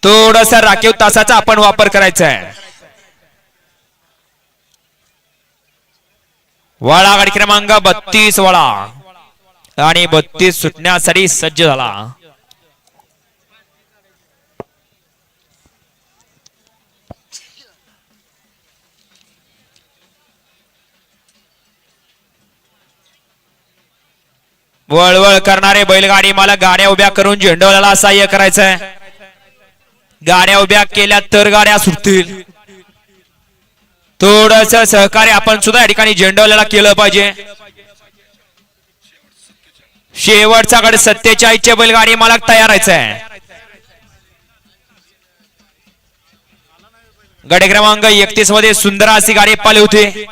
थोडासा राखीव तासाचा आपण वापर करायचा आहे. वळा गाडी क्रमांक 32 वळा आणि 32 सुटण्यासाठी सज्ज झाला. वळवळ करणारे बैलगाडी मला गाड्या उभ्या करून झेंडवल्याला सहाय्य करायचंय. गाड्या उभ्या केल्या तर गाड्या सुटतील. थोडस सहकार्य आपण सुद्धा या ठिकाणी झेंडवल्याला केलं पाहिजे. शेवटचा गड 47 चे बैलगाडी मालक तयार आहे. गड क्रमांक 31 मध्ये सुंदर अशी गाडी पाली होती.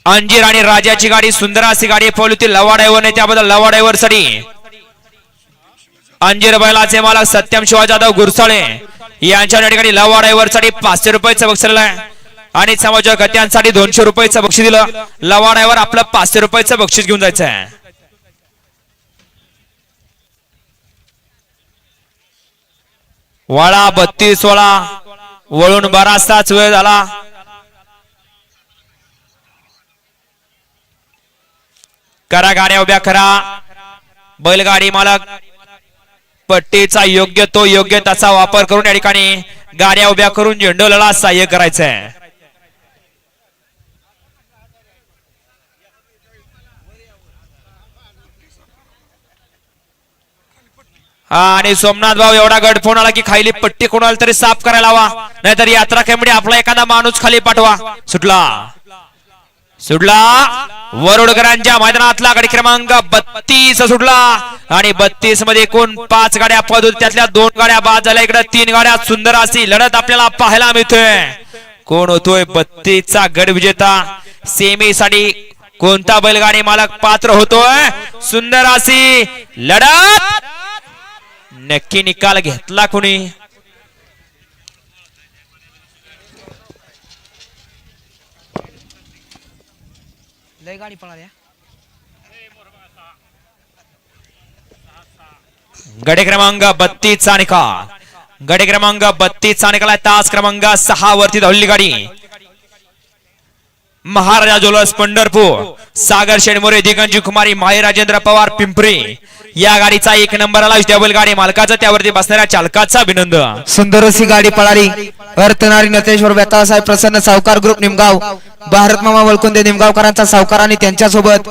अंजीर आणि राजाची गाडी सुंदर अशी गाडी पळवली होती. लवा ड्रायव्हरने त्याबद्दल लवा ड्रायव्हर साठी अंजीर बैलाचे मालक सत्यम शिवा जाधव गुरसाळे यांच्या ठिकाणी लवा ड्रायव्हर साठी 500 रुपयाचं बक्षीस आहे आणि समाज गत्यांसाठी 200 रुपयाचं बक्षीस दिलं. लवा ड्रायव्हर आपलं 500 रुपयाचं बक्षीस घेऊन जायचं आहे. वळा 32 वळा वळून बराचसाच वेळ झाला. करा गाड्या उभ्या करा. बैलगाडी मालक पट्टीचा योग्य तो योग्य त्याचा वापर करून या ठिकाणी गाड्या उभ्या करून झेंडोला सहाय्य करायचंय. आणि सोमनाथ भाऊ एवढा गड फोन आला की खाली पट्टी कोणाला तरी साफ करायला हवा, नाहीतर यात्रा कमिटी आपला एखादा माणूस खाली पाठवा. सुटला सुटला वरुडकरांच्या मैदानातला गाडी क्रमांक 32 सुटला आणि 32 मध्ये एकूण 5 गाड्या पद होत्या. त्यातल्या 2 गाड्या बाद झाल्या. इकडे 3 गाड्या. सुंदर अशी लढत आपल्याला पाहायला मिळतोय. कोण होतोय 32 चा गड विजेता? सेमी साठी कोणता बैलगाडी मालक पात्र होतोय? सुंदर अशी लढत. नक्की निकाल घेतला कोणी? लय गाडी पळाल्या. गडे क्रमांक 32 चा निकाल. गडे क्रमांक 32 चा निकाल. तास क्रमांक 6 वरती धावलेली गाडी महाराजा ज्वेलर्स पंढरपूर, सागर शेडमोरे, दिगंजी कुमारी, माई राजेंद्र पवार पिंपरी या गाडीचा 1 नंबर आला. डबल गाडी मालकाचा त्यावरती बसणाऱ्या चालकाचा अभिनंदन. सुंदर अशी गाडी पळाली. अर्तनारी नतेश्वर बेताळसाहेब प्रसन्न सावकार ग्रुप निमगाव, भारत मामा वळकुंदे निमगावकरांचा सावकार आणि त्यांच्यासोबत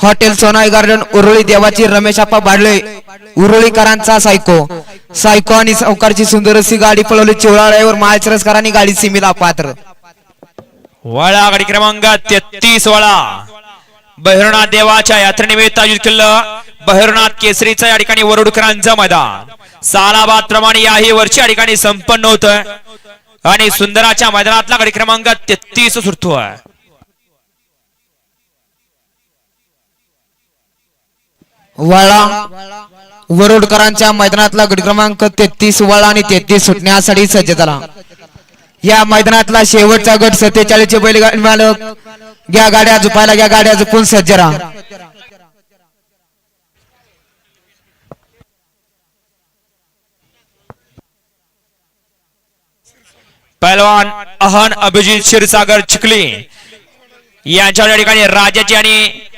हॉटेल सोनाई गार्डन उरुळी देवाची रमेश आप्पा बाडले उरुळीकरांचा सायको आणि सावकारची सुंदर अशी गाडी पळवली. चिवळाळ्यावर माळचरसकरांनी गाडी सीमेला पात्र. वळा गाडी क्रमांक 33 वळा बहिरनाथ देवाच्या यात्रेनिमित्त आयोजित केलं बहिरनाथ केसरीचा या ठिकाणी वरुडकरांचं मैदान सालाबाद प्रमाणे याही वर्षी या ठिकाणी संपन्न होतोय आणि सुंदराच्या मैदानातला गाडी क्रमांक 33 सुटतोय. वळा वरुडकरांच्या मैदानातला गट क्रमांक 33 वळा आणि 33 सुटण्यासाठी सज्ज झाला. या मैदानातला शेवटचा गट 47 चे बैलगाडी मालक घ्या गाड्या झुपायला, घ्या गाड्या झुपून सज्ज राहा. पहलवान अहन अभिजित क्षीरसागर चिखली यांच्या ठिकाणी राजाची आणि